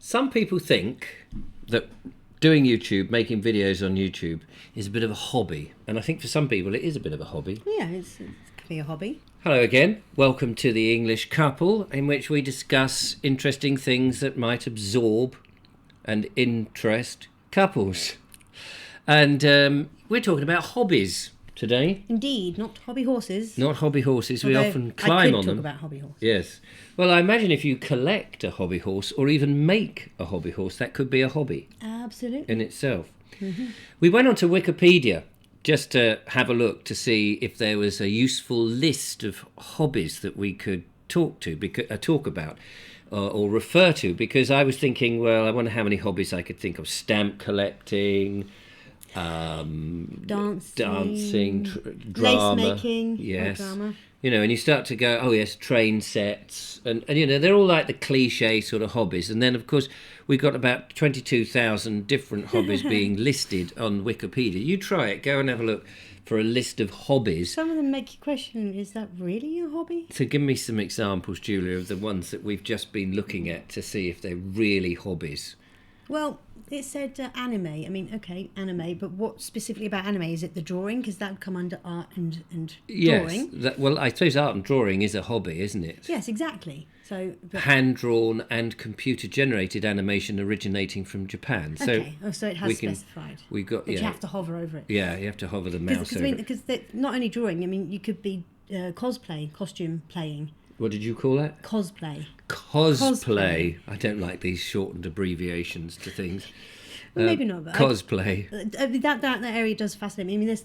Some people think that doing YouTube, making videos on YouTube, is a bit of a hobby. And I think for some people it is a bit of a hobby. Yeah, it could be a hobby. Hello again. Welcome to The English Couple, in which we discuss interesting things that might absorb and interest couples. And we're talking about hobbies today. Indeed, not hobby horses. Not hobby horses. We Although often climb on them. I could talk about hobby horses. Yes. Well, I imagine if you collect a hobby horse or even make a hobby horse, that could be a hobby Absolutely. in itself. Mm-hmm. We went onto Wikipedia just to have a look to see if there was a useful list of hobbies that we could talk about or refer to, because I was thinking, well, I wonder how many hobbies I could think of. Stamp collecting, dancing, drama, lace making, yes, drama. You know, and you start to go, oh yes, train sets, and you know, they're all like the cliche sort of hobbies. And then of course we've got about 22,000 different hobbies being listed on Wikipedia. You try it, go and have a look for a list of hobbies. Some of them make you question, is that really a hobby? So give me some examples, Julia, of the ones that we've just been looking at to see if they're really hobbies. Well, it said anime. I mean, okay, anime, but what specifically about anime? Is it the drawing? Because that would come under art and drawing. Yes, well, I suppose art and drawing is a hobby, isn't it? Yes, exactly. So hand-drawn and computer-generated animation originating from Japan. Okay, so it has specified. We got, but you have to hover over it. Yeah, you have to hover the mouse over it. Because not only drawing, I mean, you could be costume playing. What did you call that? Cosplay. I don't like these shortened abbreviations to things. Well, maybe not. But cosplay. That area does fascinate me. I mean,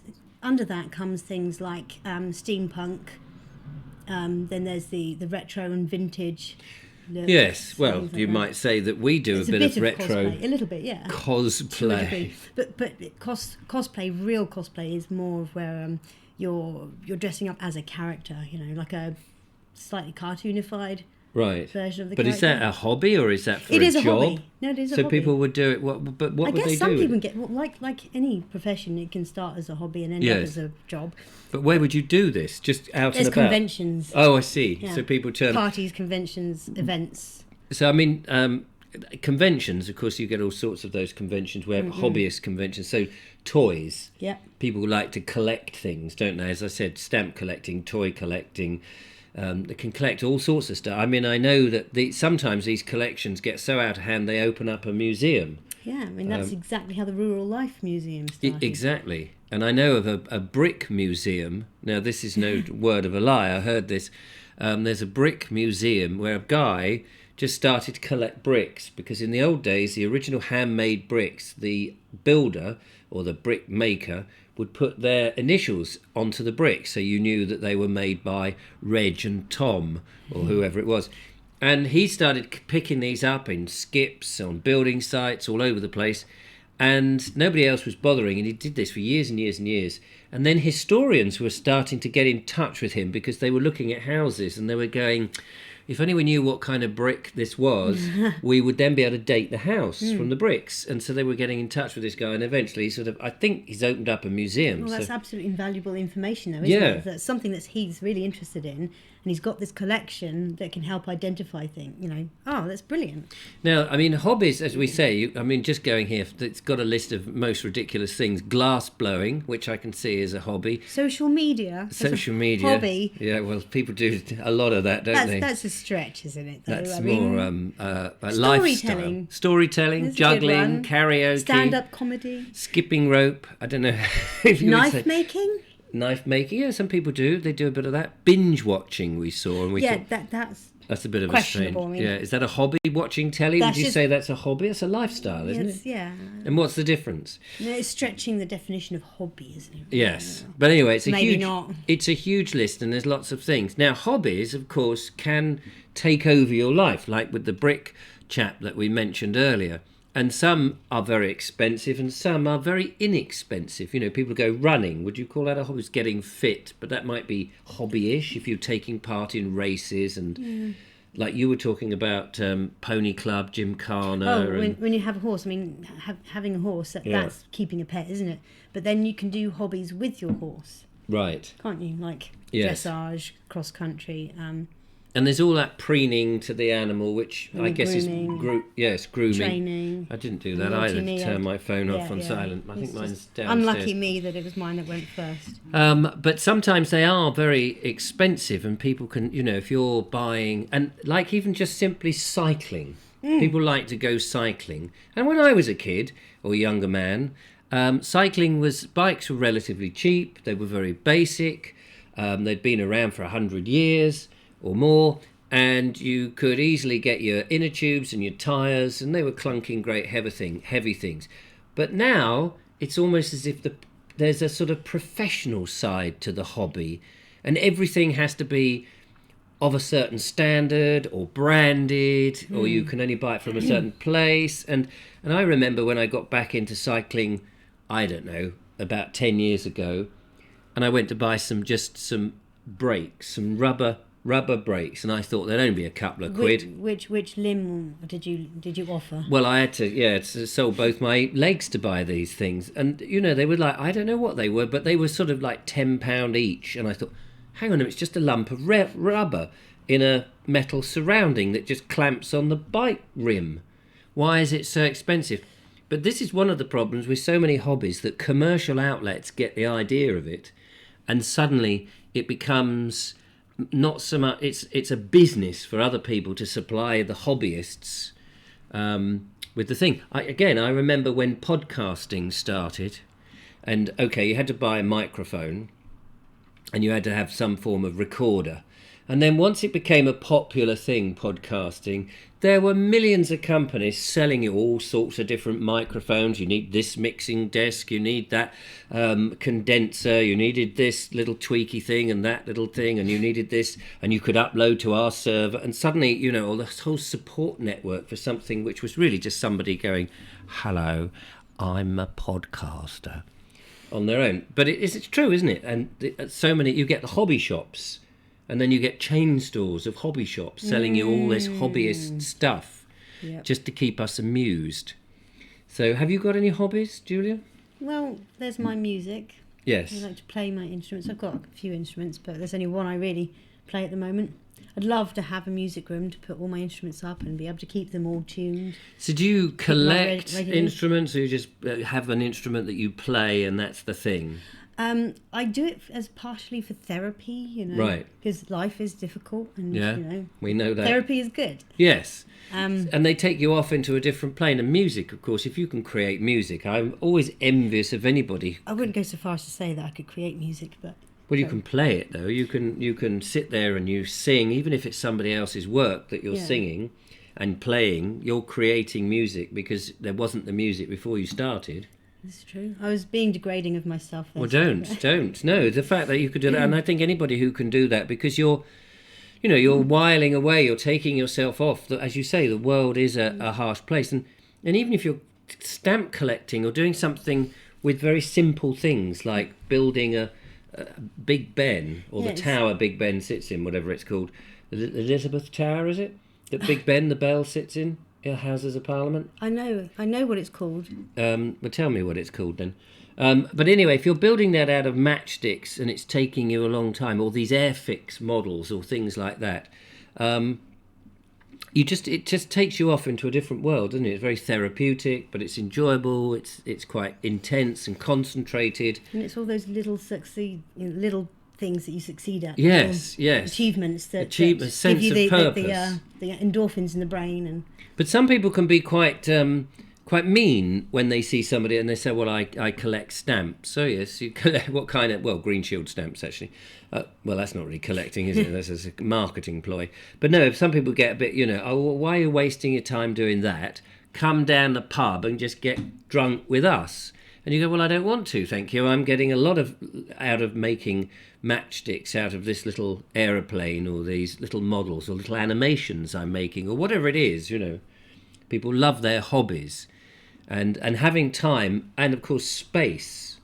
under that comes things like steampunk. Then there's the retro and vintage. Yes, well, you might say that we do a bit of retro. Cosplay. A little bit, yeah. Cosplay. But cosplay, real cosplay, is more of where you're dressing up as a character. You know, like a slightly cartoonified version of the character. But is that a hobby or is that for a job? It is a hobby. No, it is a hobby. So people would do it. What would they do? I guess some people get, like any profession, it can start as a hobby and end up as a job. But where would you do this? Just out and about? There's conventions. Oh, I see. Yeah. So people turn... Parties, conventions, events. So, I mean, conventions, of course, you get all sorts of those conventions where hobbyist conventions. So, toys. Yeah. People like to collect things, don't they? As I said, stamp collecting, toy collecting. They can collect all sorts of stuff. I mean, I know that sometimes these collections get so out of hand they open up a museum. Yeah, I mean, that's exactly how the Rural Life Museum started. Exactly. And I know of a brick museum. Now, this is no word of a lie. I heard this. There's a brick museum where a guy just started to collect bricks, because in the old days, the original handmade bricks, the builder or the brick maker would put their initials onto the brick, so you knew that they were made by Reg and Tom or whoever it was. And he started picking these up in skips on building sites all over the place, and nobody else was bothering, and he did this for years and years and years. And then historians were starting to get in touch with him because they were looking at houses and they were going, if only we knew what kind of brick this was, we would then be able to date the house from the bricks. And so they were getting in touch with this guy, and eventually I think he's opened up a museum. Well, that's absolutely invaluable information, though, isn't it? That's something that he's really interested in, and he's got this collection that can help identify things, you know. Oh, that's brilliant. Now, I mean, hobbies, as we say, I mean, just going here, it's got a list of most ridiculous things. Glass blowing, which I can see is a hobby. Social media. Hobby. Yeah, well, people do a lot of that, don't they? That's a stretch, isn't it? Though? That's more lifestyle. Storytelling, juggling, karaoke. Stand-up comedy. Skipping rope. I don't know if you Knife making? Knife making, yeah, some people do. They do a bit of that. Binge watching, we saw, and we thought, that's a bit of a strange. I mean, yeah, is that a hobby? Watching telly? Would you say that's a hobby? It's a lifestyle, isn't it? Yeah. And what's the difference? No, it's stretching the definition of hobby, isn't it? Yes, but anyway, it's It's a huge list, and there's lots of things. Now, hobbies, of course, can take over your life, like with the brick chap that we mentioned earlier. And some are very expensive and some are very inexpensive. You know, people go running. Would you call that a hobby? It's getting fit, but that might be hobby-ish if you're taking part in races and like you were talking about pony club, gymkhana. Oh, when you have a horse, I mean, having a horse, that's keeping a pet, isn't it? But then you can do hobbies with your horse. Right. Can't you? Like dressage, cross-country. And there's all that preening to the animal, which And I the guess grooming, is grooming. training. I didn't do that Naughty either. me, Turn my phone off yeah, on yeah. silent. I think It's mine's just downstairs. unlucky me that it was mine that went first. But sometimes they are very expensive, and people can, if you're buying, and like even just simply cycling, people like to go cycling. And when I was a kid or a younger man, bikes were relatively cheap. They were very basic. They'd been around for 100 years or more, and you could easily get your inner tubes and your tyres, and they were clunking great heavy things. But now it's almost as if there's a sort of professional side to the hobby, and everything has to be of a certain standard or branded, or you can only buy it from a certain place. And I remember when I got back into cycling, I don't know, about 10 years ago, and I went to buy some brakes, some rubber brakes, and I thought they'd only be a couple of quid. Which limb did you offer? Well, I had to sell both my legs to buy these things, and they were like, I don't know what they were, but they were sort of like £10 each, and I thought, hang on a minute, it's just a lump of rubber in a metal surrounding that just clamps on the bike rim. Why is it so expensive? But this is one of the problems with so many hobbies, that commercial outlets get the idea of it, and suddenly it becomes not so much, it's a business for other people to supply the hobbyists with the thing. I remember when podcasting started, and you had to buy a microphone and you had to have some form of recorder. And then once it became a popular thing, podcasting, there were millions of companies selling you all sorts of different microphones. You need this mixing desk, you need that condenser, you needed this little tweaky thing and that little thing, and you needed this, and you could upload to our server. And suddenly, this whole support network for something which was really just somebody going, hello, I'm a podcaster, on their own. But it's true, isn't it? And so many, you get the hobby shops, and then you get chain stores of hobby shops selling you all this hobbyist stuff, just to keep us amused. So have you got any hobbies, Julia? Well, there's my music. Yes. I like to play my instruments. I've got a few instruments, but there's only one I really play at the moment. I'd love to have a music room to put all my instruments up and be able to keep them all tuned. So do you collect instruments, or you just have an instrument that you play and that's the thing? I do it as partially for therapy, right? Because life is difficult, and we know that therapy is good. Yes, and they take you off into a different plane. And music, of course, if you can create music, I'm always envious of anybody. I wouldn't go so far as to say that I could create music, but you can play it though. You can sit there and you sing, even if it's somebody else's work that you're singing and playing. You're creating music because there wasn't the music before you started. It's true. I was being degrading of myself there. Well, don't. No, the fact that you could do that, and I think anybody who can do that, because you're whiling away, you're taking yourself off. As you say, the world is a harsh place. And even if you're stamp collecting or doing something with very simple things, like building a Big Ben, or the tower Big Ben sits in, whatever it's called. Elizabeth Tower, is it? That Big Ben, the bell, sits in? Houses of Parliament. I know what it's called. Well, tell me what it's called then. But anyway, if you're building that out of matchsticks and it's taking you a long time, or these Airfix models or things like that, it just takes you off into a different world, doesn't it? It's very therapeutic, but it's enjoyable. It's quite intense and concentrated. And it's all those little little things that you succeed at. Yes. Achievements that sense give you of purpose. The endorphins in the brain. And but some people can be quite mean when they see somebody and they say, well, I collect stamps. So yes, you collect what kind of, well, Green Shield stamps actually. Well, that's not really collecting, is it? That's a marketing ploy. But no, if some people get a bit, oh, well, why are you wasting your time doing that? Come down the pub and just get drunk with us. And you go, well, I don't want to, thank you. I'm getting a lot out of making matchsticks out of this little aeroplane, or these little models, or little animations I'm making, or whatever it is, People love their hobbies. And having time, and of course space,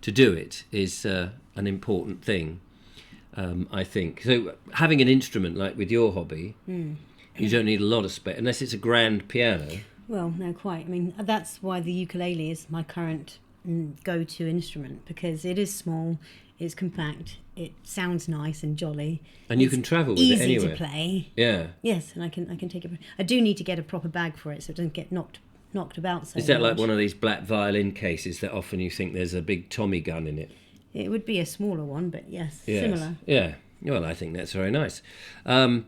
to do it is an important thing, I think. So having an instrument, like with your hobby, you don't need a lot of space, unless it's a grand piano. Well, no, quite. I mean, that's why the ukulele is my current go-to instrument, because it is small, It's compact. It sounds nice and jolly. And you can travel with it Easy anywhere. to play. Yeah. Yes, and I can take it. I do need to get a proper bag for it so it doesn't get knocked about so Is that like much. one of these black violin cases that often you think there's a big Tommy gun in it? It would be a smaller one, but yes. Similar. Yeah. Well, I think that's very nice. Do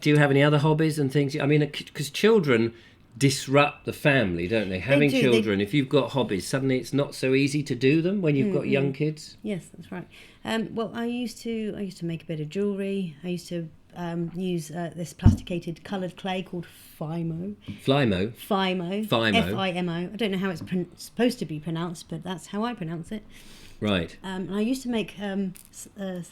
you have any other hobbies and things? I mean, because children disrupt the family, don't they? Having do. children, if you've got hobbies, suddenly it's not so easy to do them when you've got young kids. Yes, that's right. Well, I used to make a bit of jewellery. I used to use this plasticated coloured clay called Fimo. Flymo. Fimo. Fimo. Fimo. I don't know how it's supposed to be pronounced, but that's how I pronounce it. Right. And I used to make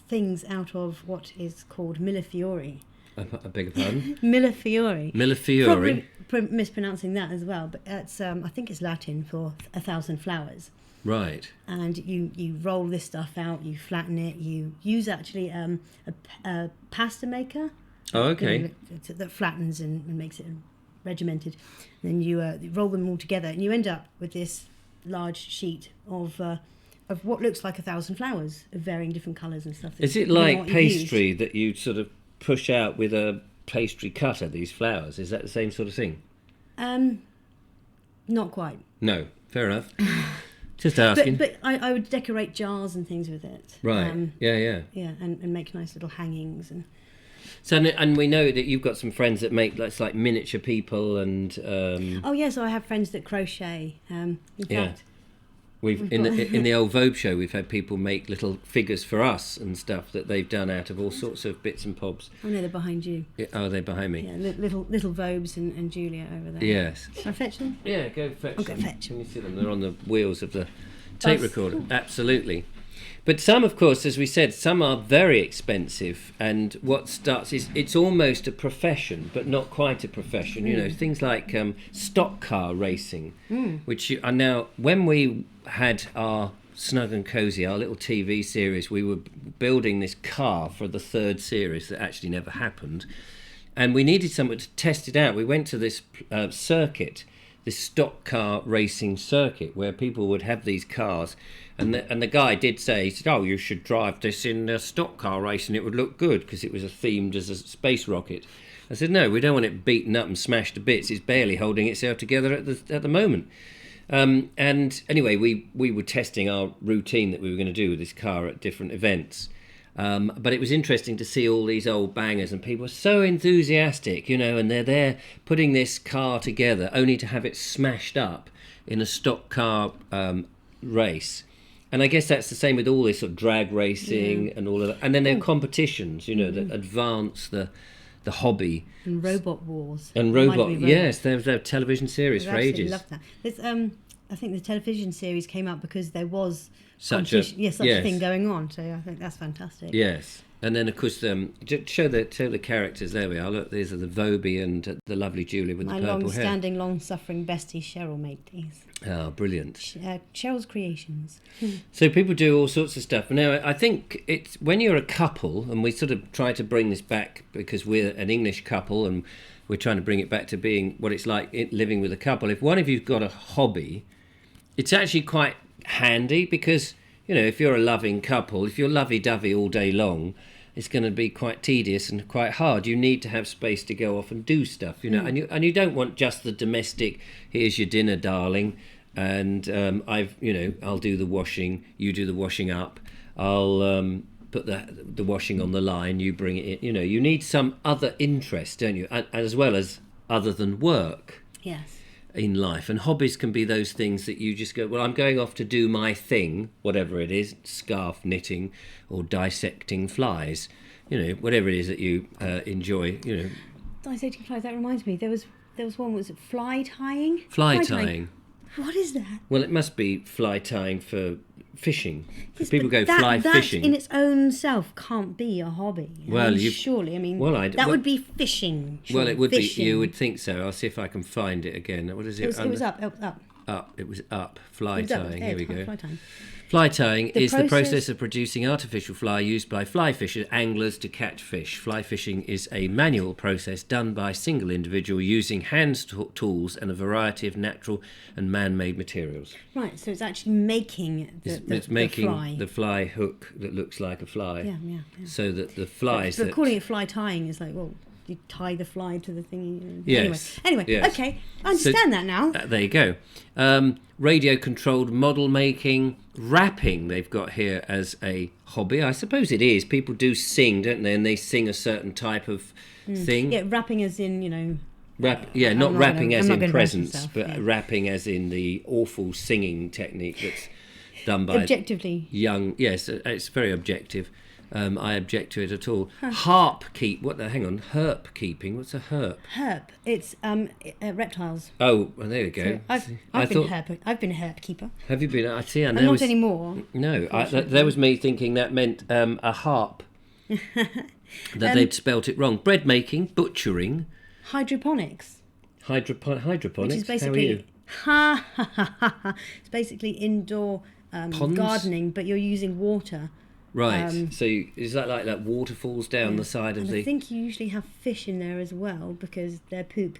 things out of what is called millefiori. I beg your pardon? Millefiori. Millefiori. Probably mispronouncing that as well, but it's I think it's Latin for 1,000 flowers. Right. And you roll this stuff out, you flatten it, you use actually a pasta maker. Oh, okay. That flattens and makes it regimented. Then you roll them all together, and you end up with this large sheet of what looks like 1,000 flowers of varying different colours and stuff. Is it like pastry that you sort of push out with a pastry cutter, these flowers? Is that the same sort of thing? Not quite. No, fair enough. Just asking. But I would decorate jars and things with it. Right. Yeah. Yeah, and make nice little hangings. And So, and we know that you've got some friends that make like miniature people and. Oh yeah, so I have friends that crochet. In fact, We've in the old Vogue show, we've had people make little figures for us and stuff that they've done out of all sorts of bits and bobs. oh no, they're behind you. Oh, they're behind me. Yeah, little Vobes and Julia over there. Yes. Can I fetch them? Yeah, go fetch I'll them. go fetch Can you see them? They're on the wheels of the tape That's- recorder. Absolutely. But some, of course, as we said, some are very expensive, and what starts is it's almost a profession, but not quite a profession. You know, things like stock car racing, which are now. When we had our Snug and Cozy, our little TV series, we were building this car for the third series that actually never happened, and we needed someone to test it out. We went to this circuit, this stock car racing circuit, where people would have these cars. And the guy did say, he said, oh, you should drive this in a stock car race and it would look good because it was themed as a space rocket. I said, no, we don't want it beaten up and smashed to bits. It's barely holding itself together at the moment. And anyway, we were testing our routine that we were going to do with this car at different events. But it was interesting to see all these old bangers, and people are so enthusiastic, you know, and they're there putting this car together only to have it smashed up in a stock car race. And I guess that's the same with all this sort of drag racing and all of that. And then there are competitions, you know, that advance the hobby. And Robot Wars. And yes, there was a television series I for absolutely ages. love that. There's, I think the television series came up because there was Such a thing going on. So I think that's fantastic. Yes. And then, of course, show the characters. There we are. Look, these are the Voby and the lovely Julie with My the purple hair. long-standing, long-suffering bestie Cheryl made these. Oh, brilliant. Cheryl's Creations. So people do all sorts of stuff. Now, I think it's when you're a couple, and we sort of try to bring this back because we're an English couple and we're trying to bring it back to being what it's like living with a couple. If one of you's got a hobby, it's actually quite handy because, you know, if you're a loving couple, if you're lovey-dovey all day long, it's going to be quite tedious and quite hard. You need to have space to go off and do stuff, you know, and you don't want just the domestic, here's your dinner, darling, and I'll do the washing, you do the washing up, I'll put the washing on the line, you bring it in. You know, you need some other interest, don't you, and as well as other than work. Yes. In life, and hobbies can be those things that you just go, well, I'm going off to do my thing, whatever it is, scarf knitting or dissecting flies, you know, whatever it is that you enjoy, you know. Dissecting flies, that reminds me, there was one, was it fly tying? Fly tying. What is that? Well, it must be fly tying for fishing. Yes, People but go fly that fishing. in its own self can't be a hobby. Surely, I mean, that would be fishing. Well, it would fishing. be. You would think so. I'll see if I can find it again. What is it? It was up. Fly tying. Here we go. Fly tying. Fly tying is the process process of producing artificial fly used by fly fishers, anglers to catch fish. Fly fishing is a manual process done by a single individual using hand tools and a variety of natural and man-made materials. Right, so it's actually making It's making fly. the fly hook that looks like a fly. Yeah. So that the flies. But calling it fly tying is like, well, you tie the fly to the thingy. Yes. Anyway, Yes. okay, I understand that now. There you go. Radio-controlled model making, rapping they've got here as a hobby. I suppose it is. People do sing, don't they? And they sing a certain type of thing. Yeah, rapping as in, Not I'm rapping not as gonna in embarrass presence, myself, but yeah. rapping as in the awful singing technique that's done by objectively. young. Yes, it's very objective. I object to it at all. Herp keeping. What's a herp? Herp. It's reptiles. Oh, well, there you go. So I've been a herp keeper. Have you been? I see. I And know. not anymore. No, there was me thinking that meant a harp. That they'd spelt it wrong. Bread making, butchering, Hydroponics. hydroponics. Which is basically it's basically indoor Ponds? gardening, but you're using water. Right. So is that like that water falls down the side of And the? I think you usually have fish in there as well because their poop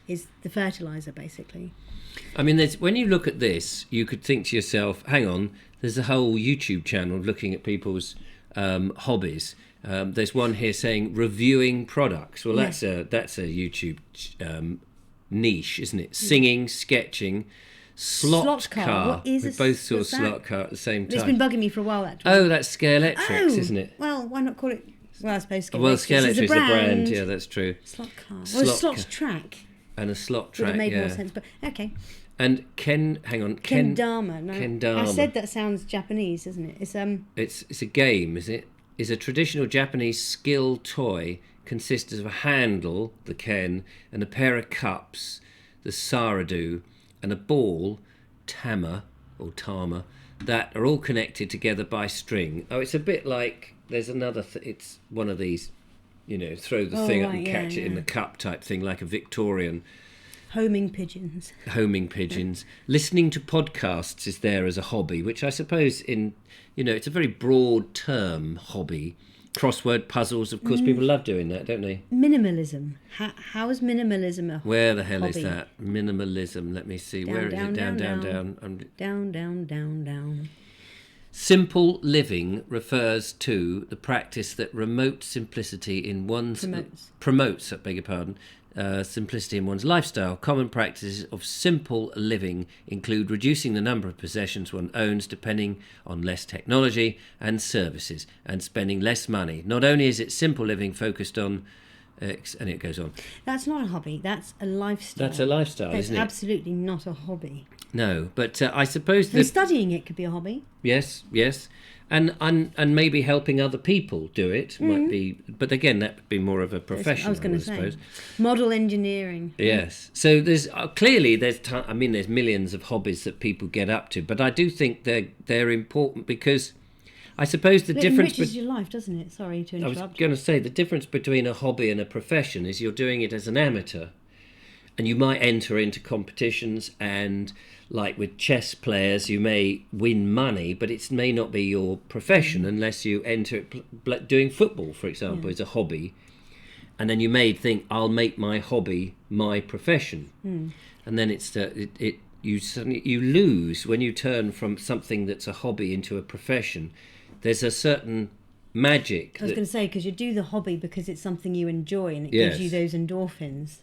is the fertilizer basically. I mean, when you look at this, you could think to yourself, "Hang on, there's a whole YouTube channel looking at people's hobbies." There's one here saying reviewing products. Well, that's a YouTube niche, isn't it? Singing, sketching, slot car. What is we a both saw what's that? slot car at the same time. It's been bugging me for a while actually. Oh, that's Scare Electrics, isn't it? Well, why not call it? Well, I suppose Scare Well, Electrics Scare Electric is a a brand. Yeah, that's true. Slot car. Well, Slot slot car. track And a slot would track. have made yeah. more sense, but okay. And Kendama. No, Kendama. I said that sounds Japanese, doesn't it? It's a game, is it? Is a traditional Japanese skill toy consists of a handle, the ken, and a pair of cups, the saradu, and a ball, tama or tama, that are all connected together by string. Oh, it's a bit like there's another. It's one of these, throw the thing up and catch it in the cup type thing, like a Victorian. Homing pigeons. Listening to podcasts is there as a hobby, which I suppose it's a very broad term, hobby. Crossword puzzles, of course, people love doing that, don't they? Minimalism. How is minimalism a Where the hell hobby? is that? Minimalism. Let me see. Down, Where is down, it? down, Down. Down. Simple living refers to the practice that remote simplicity in one's promotes. I beg your pardon. Simplicity in one's lifestyle. Common practices of simple living include reducing the number of possessions one owns, depending on less technology and services, and spending less money. Not only is it simple living focused on, and it goes on. That's not a hobby. That's a lifestyle. That's a lifestyle, That's isn't it? absolutely not a hobby. No, but I suppose And that studying it could be a hobby. yes, and maybe helping other people do it might be. But again, that would be more of a profession. I was going to say. suppose. Model engineering. Yes. So there's clearly there's millions of hobbies that people get up to, but I do think they're important because I suppose the It difference. enriches your life, doesn't it? Sorry to I was interrupt. going to say the difference between a hobby and a profession is you're doing it as an amateur, and you might enter into competitions and. Like with chess players, you may win money, but it may not be your profession unless you enter it. Doing football, for example, is a hobby, and then you may think, "I'll make my hobby my profession," and then you lose when you turn from something that's a hobby into a profession. There's a certain magic. I was going to say, because you do the hobby because it's something you enjoy and it Yes. gives you those endorphins.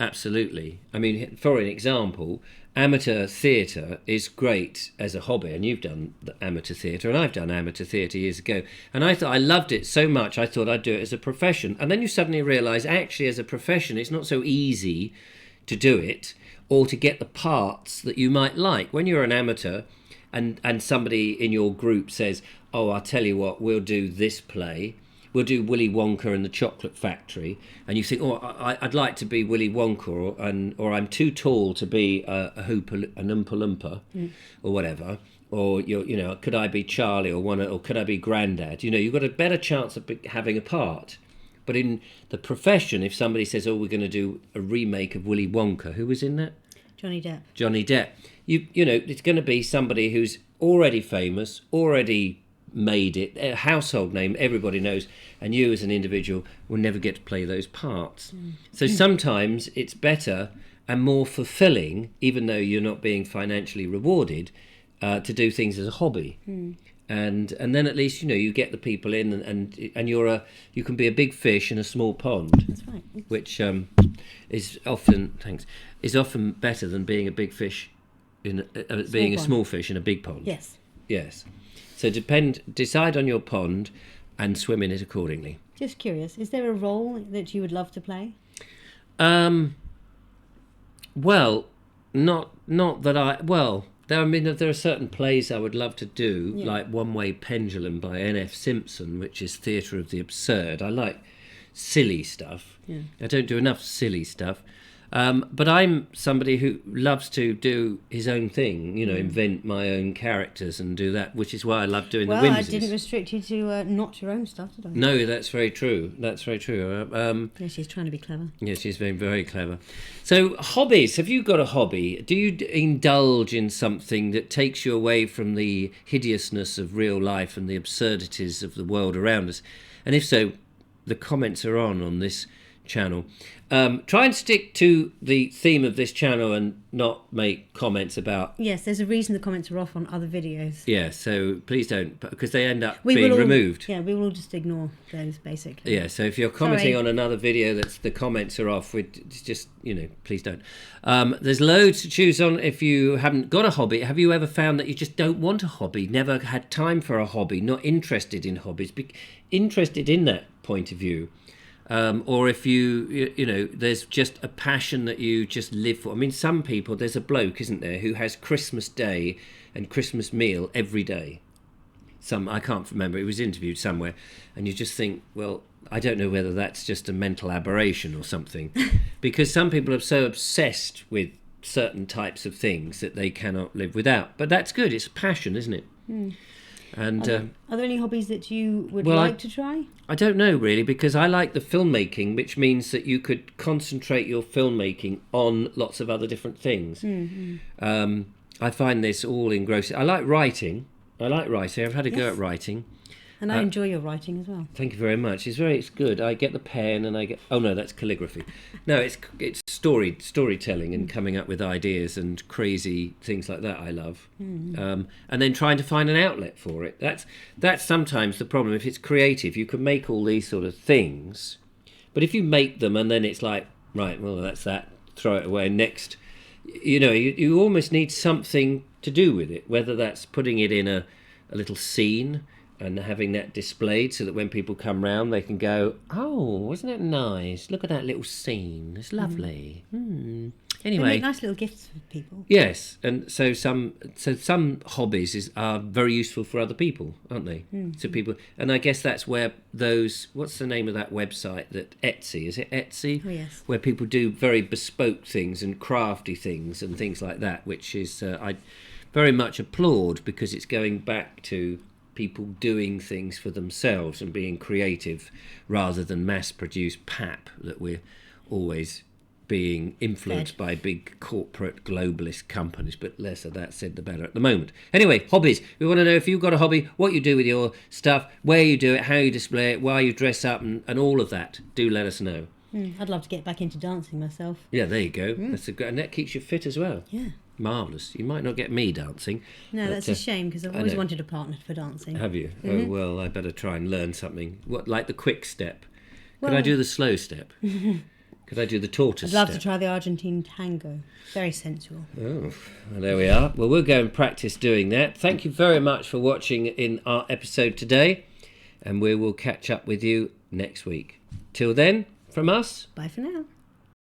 Absolutely. I mean, for an example, amateur theatre is great as a hobby, and you've done the amateur theatre, and I've done amateur theatre years ago, and I thought I loved it so much I thought I'd do it as a profession, and then you suddenly realise actually as a profession it's not so easy to do it or to get the parts that you might like. When you're an amateur and somebody in your group says, "Oh, I'll tell you what, we'll do this play, we'll do Willy Wonka and the Chocolate Factory," and you think, "Oh, I'd like to be Willy Wonka," or "I'm too tall to be an Oompa Loompa," or whatever, or could I be Charlie or could I be Grandad? You've got a better chance of having a part. But in the profession, if somebody says, "Oh, we're going to do a remake of Willy Wonka," who was in that? Johnny Depp. Johnny Depp. You know, it's going to be somebody who's already famous, already made it, a household name, everybody knows, and you as an individual will never get to play those parts. So sometimes it's better and more fulfilling, even though you're not being financially rewarded, to do things as a hobby. And then at least, you know, you get the people in, and you can be a big fish in a small pond. That's right. Which is often better than being a big fish in being a small fish in a big pond. Yes. So decide on your pond and swim in it accordingly. Just curious, is there a role that you would love to play? Well, not that I... Well, there are certain plays I would love to do, like One Way Pendulum by N.F. Simpson, which is theatre of the absurd. I like silly stuff. Yeah. I don't do enough silly stuff. But I'm somebody who loves to do his own thing, you know, invent my own characters and do that, which is why I love doing the whimsies. Well, I didn't restrict you to not your own stuff, did I? No, that's very true. That's very true. Yeah, she's trying to be clever. Yeah, she's very, very clever. So, hobbies. Have you got a hobby? Do you indulge in something that takes you away from the hideousness of real life and the absurdities of the world around us? And if so, the comments are on this channel. Try and stick to the theme of this channel and not make comments about... Yes, there's a reason the comments are off on other videos. Yeah, so please don't, because they end up being removed. Yeah, we will all just ignore those, basically. Yeah, so if you're commenting on another video that's the comments are off, just, you know, please don't. There's loads to choose on. If you haven't got a hobby, have you ever found that you just don't want a hobby, never had time for a hobby, not interested in hobbies, interested in that point of view? Or if you know, there's just a passion that you just live for. I mean, some people, there's a bloke, isn't there, who has Christmas Day and Christmas meal every day. I can't remember, it was interviewed somewhere, and you just think, well, I don't know whether that's just a mental aberration or something, because some people are so obsessed with certain types of things that they cannot live without. But that's good, it's a passion, isn't it? And are there any hobbies that you would like to try? I don't know really, because I like the filmmaking, which means that you could concentrate your filmmaking on lots of other different things. I find this all engrossing. I like writing. I've had a go at writing. And I enjoy your writing as well. Thank you very much. It's good. I get the pen and I get... Oh no, that's calligraphy. No, it's storytelling and coming up with ideas and crazy things like that I love. And then trying to find an outlet for it. That's sometimes the problem. If it's creative, you can make all these sort of things, but if you make them and then it's like, right, well, that's that, throw it away, next. You know, you almost need something to do with it, whether that's putting it in a little scene and having that displayed so that when people come round they can go, oh, wasn't it nice? Look at that little scene. It's lovely. Anyway, they make nice little gifts for people. Yes, and so some hobbies are very useful for other people, aren't they? So people, and I guess that's where what's the name of that website that Etsy, is it Etsy? Oh, yes. Where people do very bespoke things and crafty things and things like that, which is I very much applaud, because it's going back to people doing things for themselves and being creative rather than mass-produced pap that we're always being influenced by big corporate globalist companies. But less of that said, the better at the moment. Anyway, hobbies. We want to know if you've got a hobby, what you do with your stuff, where you do it, how you display it, why you dress up, and all of that. Do let us know. I'd love to get back into dancing myself. Yeah, there you go. That's and that keeps you fit as well. Yeah. Marvellous. You might not get me dancing. No, but, that's a shame, because I've always wanted a partner for dancing. Have you? Oh, well, I better try and learn something. What, like the quick step? Could I do the slow step? Could I do the tortoise step? I'd love to try the Argentine tango. Very sensual. Oh, well, there we are. Well, we'll go and practice doing that. Thank you very much for watching in our episode today, and we will catch up with you next week. Till then, from us... Bye for now.